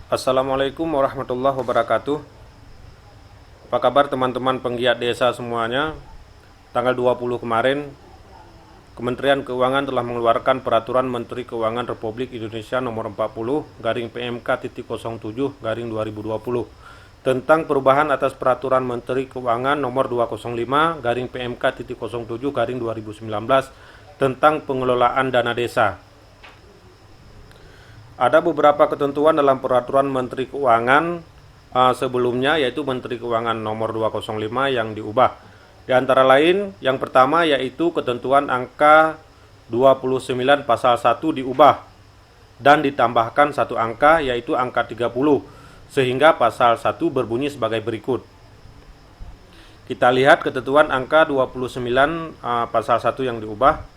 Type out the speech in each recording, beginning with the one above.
Assalamualaikum warahmatullahi wabarakatuh. Apa kabar teman-teman penggiat desa semuanya? Tanggal 20 kemarin, Kementerian Keuangan telah mengeluarkan Peraturan Menteri Keuangan Republik Indonesia Nomor 40 garing PMK.07 garing 2020 tentang perubahan atas Peraturan Menteri Keuangan Nomor 205 garing PMK.07 garing 2019 tentang pengelolaan dana desa. Ada beberapa ketentuan dalam Peraturan Menteri Keuangan sebelumnya, yaitu Menteri Keuangan Nomor 205 yang diubah. Di antara lain, yang pertama yaitu ketentuan angka 29 pasal 1 diubah dan ditambahkan satu angka, yaitu angka 30, sehingga pasal 1 berbunyi sebagai berikut. Kita lihat ketentuan angka 29 pasal 1 yang diubah.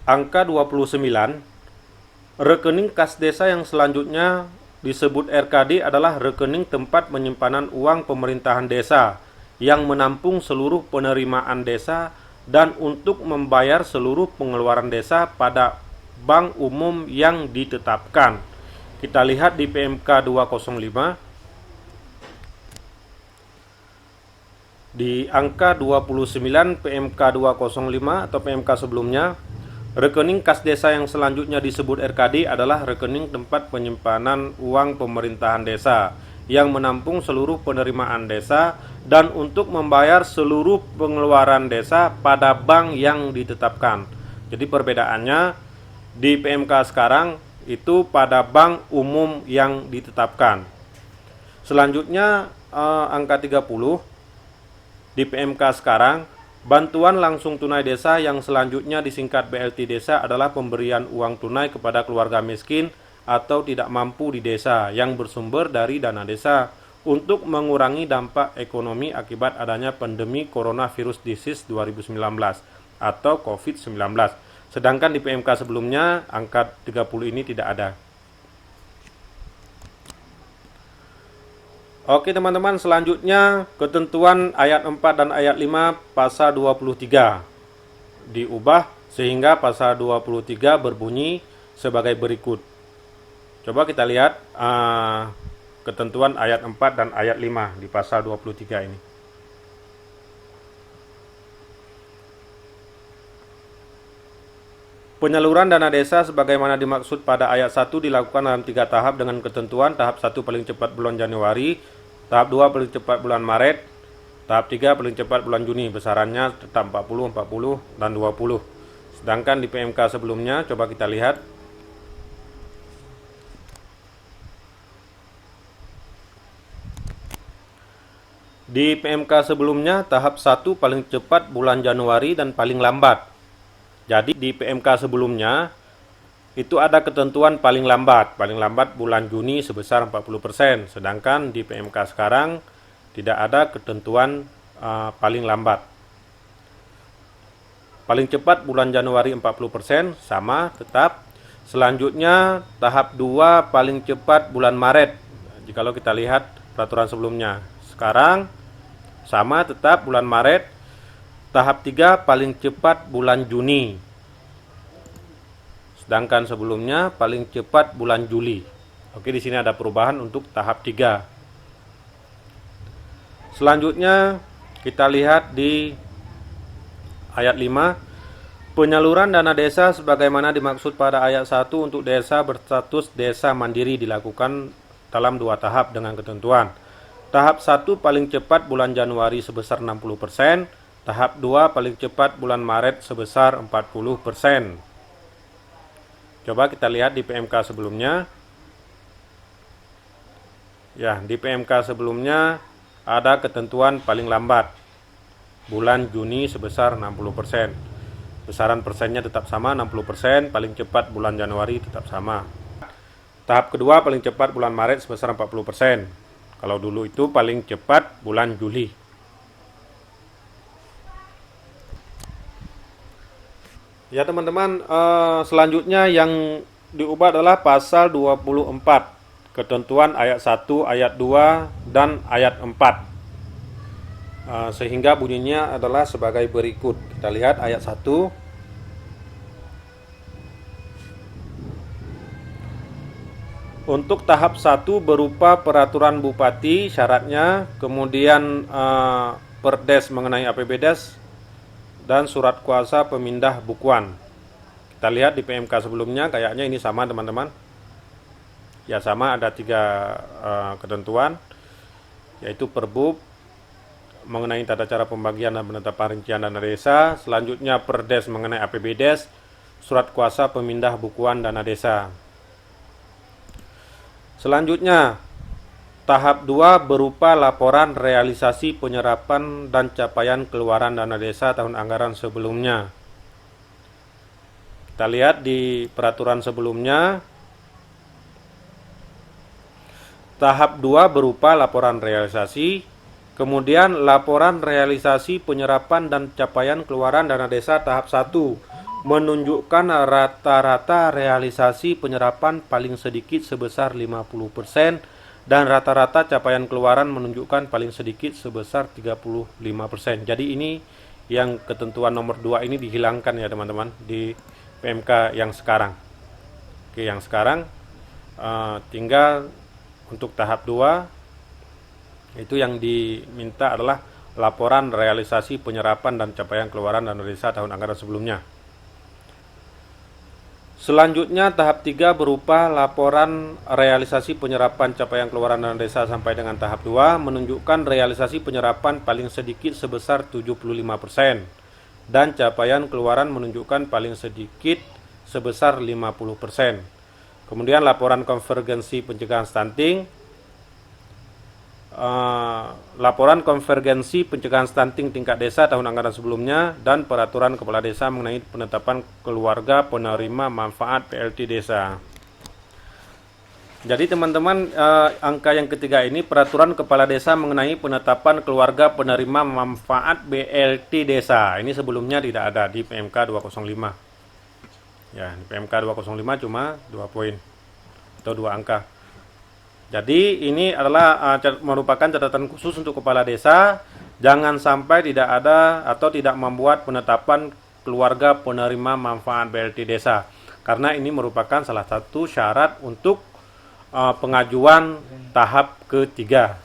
Angka 29, rekening kas desa yang selanjutnya disebut RKD adalah rekening tempat penyimpanan uang pemerintahan desa yang menampung seluruh penerimaan desa dan untuk membayar seluruh pengeluaran desa pada bank umum yang ditetapkan. Kita lihat di PMK 205. Di angka 29 PMK 205 atau PMK sebelumnya, rekening kas desa yang selanjutnya disebut RKD adalah rekening tempat penyimpanan uang pemerintahan desa yang menampung seluruh penerimaan desa dan untuk membayar seluruh pengeluaran desa pada bank yang ditetapkan. Jadi perbedaannya di PMK sekarang itu pada bank umum yang ditetapkan. Selanjutnya angka 30 di PMK sekarang, bantuan langsung tunai desa yang selanjutnya disingkat BLT desa adalah pemberian uang tunai kepada keluarga miskin atau tidak mampu di desa yang bersumber dari dana desa untuk mengurangi dampak ekonomi akibat adanya pandemi coronavirus disease 2019 atau COVID-19. Sedangkan di PMK sebelumnya angka 30 ini tidak ada. Oke teman-teman, selanjutnya ketentuan ayat 4 dan ayat 5 pasal 23 diubah sehingga pasal 23 berbunyi sebagai berikut. Coba kita lihat ketentuan ayat 4 dan ayat 5 di pasal 23 ini. Penyaluran dana desa sebagaimana dimaksud pada ayat 1 dilakukan dalam 3 tahap dengan ketentuan tahap 1 paling cepat bulan Januari, tahap 2 paling cepat bulan Maret, tahap 3 paling cepat bulan Juni. Besarannya tetap 40, 40, dan 20. Sedangkan di PMK sebelumnya, coba kita lihat. Di PMK sebelumnya, tahap 1 paling cepat bulan Januari dan paling lambat. Jadi di PMK sebelumnya itu ada ketentuan paling lambat bulan Juni sebesar 40%, sedangkan di PMK sekarang tidak ada ketentuan paling lambat. Paling cepat bulan Januari 40%, sama tetap. Selanjutnya tahap 2 paling cepat bulan Maret. Jikalau kita lihat peraturan sebelumnya, sekarang sama tetap bulan Maret. Tahap 3 paling cepat bulan Juni. Sedangkan sebelumnya paling cepat bulan Juli. Oke, di sini ada perubahan untuk tahap 3. Selanjutnya kita lihat di ayat 5. Penyaluran dana desa sebagaimana dimaksud pada ayat 1 untuk desa berstatus desa mandiri dilakukan dalam 2 tahap dengan ketentuan. Tahap 1 paling cepat bulan Januari sebesar 60%. Tahap 2 paling cepat bulan Maret sebesar 40%. Coba kita lihat di PMK sebelumnya. Ya, di PMK sebelumnya ada ketentuan paling lambat bulan Juni sebesar 60%. Besaran persennya tetap sama 60%, paling cepat bulan Januari tetap sama. Tahap kedua paling cepat bulan Maret sebesar 40%. Kalau dulu itu paling cepat bulan Juli. Ya teman-teman, selanjutnya yang diubah adalah pasal 24, ketentuan ayat 1, ayat 2, dan ayat 4. Sehingga bunyinya adalah sebagai berikut. Kita lihat ayat 1. Untuk tahap 1 berupa peraturan bupati syaratnya, kemudian perdes mengenai APBDes, dan surat kuasa pemindah bukuan. Kita lihat di PMK sebelumnya, kayaknya ini sama teman-teman. Ya sama, ada 3 ketentuan, yaitu Perbub mengenai tata cara pembagian dan penetapan rincian dana desa, selanjutnya perdes mengenai APBDes, surat kuasa pemindah bukuan dana desa. Selanjutnya, tahap 2 berupa laporan realisasi penyerapan dan capaian keluaran dana desa tahun anggaran sebelumnya. Kita lihat di peraturan sebelumnya, tahap 2 berupa laporan realisasi, kemudian laporan realisasi penyerapan dan capaian keluaran dana desa tahap 1 menunjukkan rata-rata realisasi penyerapan paling sedikit sebesar 50% dan rata-rata capaian keluaran menunjukkan paling sedikit sebesar 35%. Jadi ini yang ketentuan nomor 2 ini dihilangkan ya teman-teman di PMK yang sekarang. Oke, yang sekarang tinggal untuk tahap 2 itu yang diminta adalah laporan realisasi penyerapan dan capaian keluaran dana desa tahun anggaran sebelumnya. Selanjutnya tahap 3 berupa laporan realisasi penyerapan capaian keluaran dana desa sampai dengan tahap 2 menunjukkan realisasi penyerapan paling sedikit sebesar 75% dan capaian keluaran menunjukkan paling sedikit sebesar 50%. Kemudian laporan konvergensi pencegahan stunting, laporan konvergensi pencegahan stunting tingkat desa tahun anggaran sebelumnya, dan peraturan kepala desa mengenai penetapan keluarga penerima manfaat PLT desa. Jadi teman-teman, angka yang ketiga ini peraturan kepala desa mengenai penetapan keluarga penerima manfaat BLT desa. Ini sebelumnya tidak ada di PMK 205. Ya, di PMK 205 cuma 2 poin atau 2 angka. Jadi ini adalah merupakan catatan khusus untuk kepala desa, jangan sampai tidak ada atau tidak membuat penetapan keluarga penerima manfaat BLT desa, karena ini merupakan salah satu syarat untuk pengajuan tahap ketiga.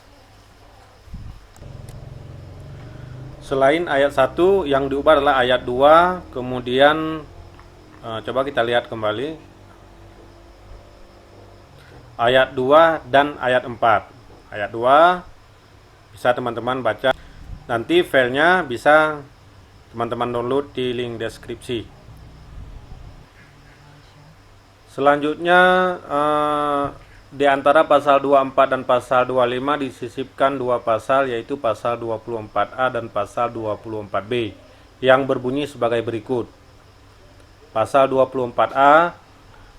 Selain ayat 1 yang diubah adalah ayat 2, kemudian coba kita lihat kembali ayat 2 dan ayat 4. Ayat 2 bisa teman-teman baca. Nanti filenya bisa teman-teman download di link deskripsi. Selanjutnya di antara pasal 24 dan pasal 25 disisipkan 2 pasal, yaitu pasal 24A dan pasal 24B yang berbunyi sebagai berikut. Pasal 24A,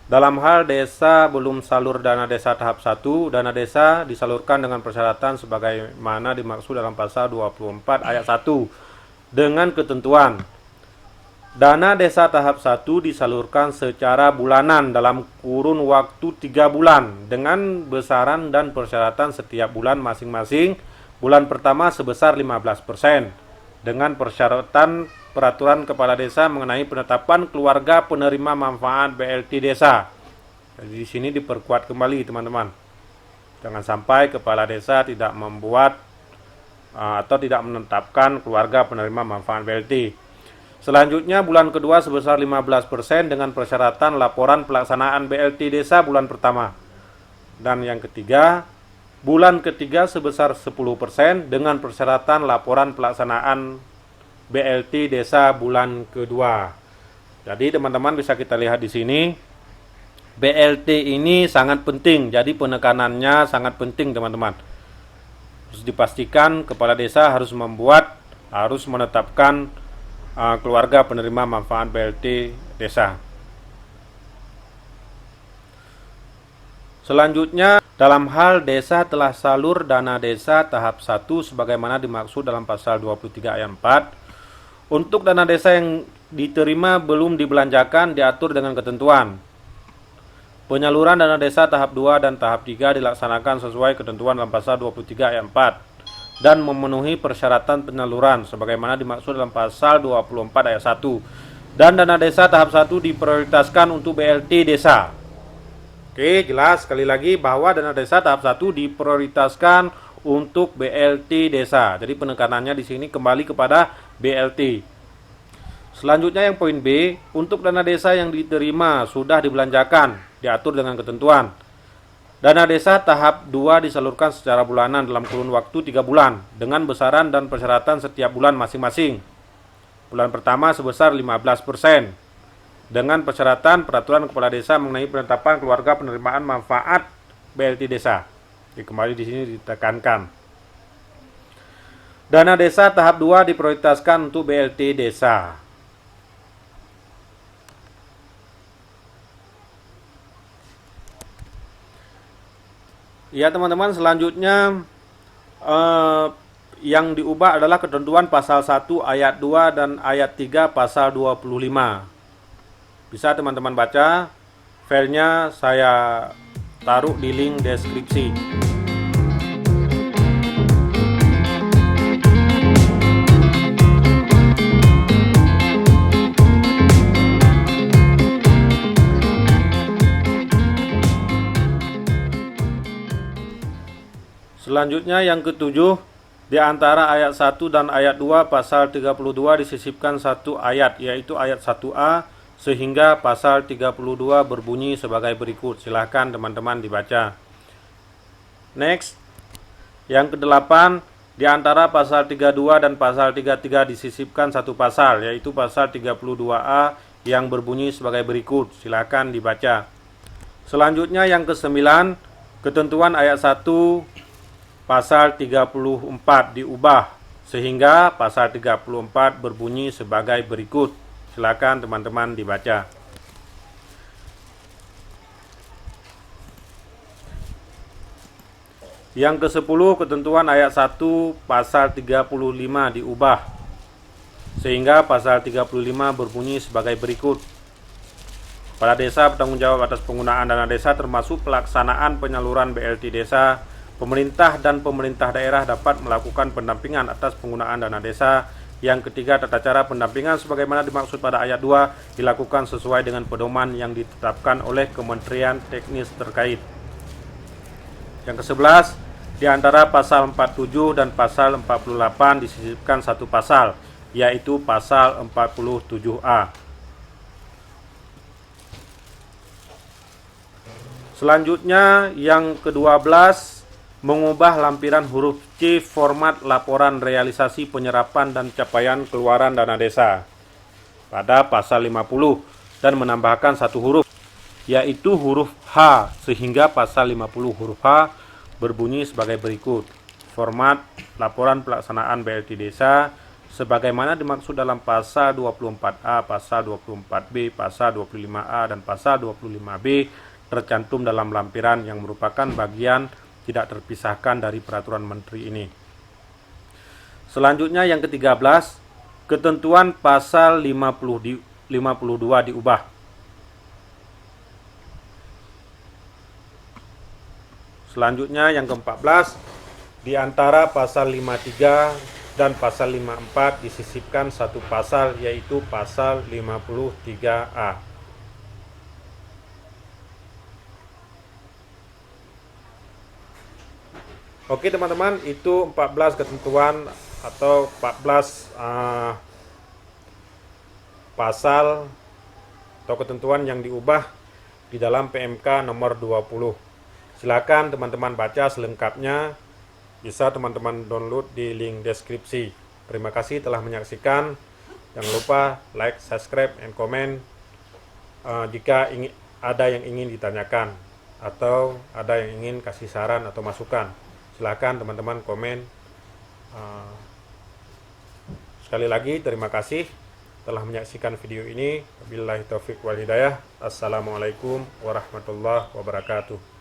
dalam hal desa belum salur dana desa tahap 1, dana desa disalurkan dengan persyaratan sebagaimana dimaksud dalam pasal 24 ayat 1 dengan ketentuan dana desa tahap 1 disalurkan secara bulanan dalam kurun waktu 3 bulan dengan besaran dan persyaratan setiap bulan masing-masing. Bulan pertama sebesar 15% dengan persyaratan peraturan kepala desa mengenai penetapan keluarga penerima manfaat BLT desa. Jadi di sini diperkuat kembali teman-teman. Jangan sampai kepala desa tidak membuat atau tidak menetapkan keluarga penerima manfaat BLT. Selanjutnya bulan kedua sebesar 15% dengan persyaratan laporan pelaksanaan BLT desa bulan pertama. Dan yang ketiga, bulan ketiga sebesar 10% dengan persyaratan laporan pelaksanaan BLT desa bulan kedua. Jadi teman-teman bisa kita lihat di sini, BLT ini sangat penting. Jadi penekanannya sangat penting teman-teman. Harus dipastikan kepala desa harus menetapkan keluarga penerima manfaat BLT desa. Selanjutnya, dalam hal desa telah salur dana desa tahap 1 sebagaimana dimaksud dalam pasal 23 ayat 4, untuk dana desa yang diterima belum dibelanjakan diatur dengan ketentuan. Penyaluran dana desa tahap 2 dan tahap 3 dilaksanakan sesuai ketentuan dalam pasal 23 ayat 4 dan memenuhi persyaratan penyaluran sebagaimana dimaksud dalam pasal 24 ayat 1. Dan dana desa tahap 1 diprioritaskan untuk BLT desa. Oke, jelas sekali lagi bahwa dana desa tahap 1 diprioritaskan untuk BLT desa. Jadi penekanannya di sini kembali kepada BLT. Selanjutnya yang poin B, untuk dana desa yang diterima sudah dibelanjakan, diatur dengan ketentuan. Dana desa tahap 2 disalurkan secara bulanan dalam kurun waktu 3 bulan dengan besaran dan persyaratan setiap bulan masing-masing. Bulan pertama sebesar 15%. Dengan persyaratan peraturan kepala desa mengenai penetapan keluarga penerimaan manfaat BLT desa. Jadi kembali di sini ditekankan. Dana desa tahap 2 diprioritaskan untuk BLT desa. Ya teman-teman, selanjutnya yang diubah adalah ketentuan pasal 1 ayat 2 dan ayat 3 pasal 25. Bisa teman-teman baca, filenya saya taruh di link deskripsi. Selanjutnya yang ketujuh, di antara ayat 1 dan ayat 2 pasal 32 disisipkan satu ayat, yaitu ayat 1A, sehingga pasal 32 berbunyi sebagai berikut. Silahkan teman-teman dibaca. Next, yang ke-8, di antara pasal 32 dan pasal 33 disisipkan satu pasal, yaitu pasal 32A yang berbunyi sebagai berikut. Silahkan dibaca. Selanjutnya yang ke-9, ketentuan ayat 1 pasal 34 diubah sehingga pasal 34 berbunyi sebagai berikut. Silakan teman-teman dibaca. Yang ke-10, ketentuan ayat 1 pasal 35 diubah sehingga pasal 35 berbunyi sebagai berikut. Kepala desa bertanggung jawab atas penggunaan dana desa termasuk pelaksanaan penyaluran BLT desa. Pemerintah dan pemerintah daerah dapat melakukan pendampingan atas penggunaan dana desa. Yang ketiga, tata cara pendampingan sebagaimana dimaksud pada ayat 2 dilakukan sesuai dengan pedoman yang ditetapkan oleh Kementerian Teknis terkait. Yang ke-11, di antara pasal 47 dan pasal 48 disisipkan satu pasal, yaitu pasal 47A. Selanjutnya yang ke-12, mengubah lampiran huruf C format laporan realisasi penyerapan dan capaian keluaran dana desa pada pasal 50 dan menambahkan satu huruf, yaitu huruf H, sehingga pasal 50 huruf H berbunyi sebagai berikut. Format laporan pelaksanaan BLT desa sebagaimana dimaksud dalam pasal 24A, pasal 24B, pasal 25A, dan pasal 25B tercantum dalam lampiran yang merupakan bagian tidak terpisahkan dari peraturan menteri ini. Selanjutnya yang ke-13, ketentuan pasal 52 diubah. Selanjutnya yang ke-14, di antara pasal 53 dan pasal 54 disisipkan satu pasal, yaitu pasal 53A. Oke teman-teman, itu 14 ketentuan atau 14 pasal atau ketentuan yang diubah di dalam PMK nomor 20. Silakan teman-teman baca selengkapnya, bisa teman-teman download di link deskripsi. Terima kasih telah menyaksikan. Jangan lupa like, subscribe, and comment jika ada yang ingin ditanyakan atau ada yang ingin kasih saran atau masukan. Silakan teman-teman komen. Sekali lagi terima kasih telah menyaksikan video ini. Wabillahi taufik wal hidayah. Assalamualaikum warahmatullahi wabarakatuh.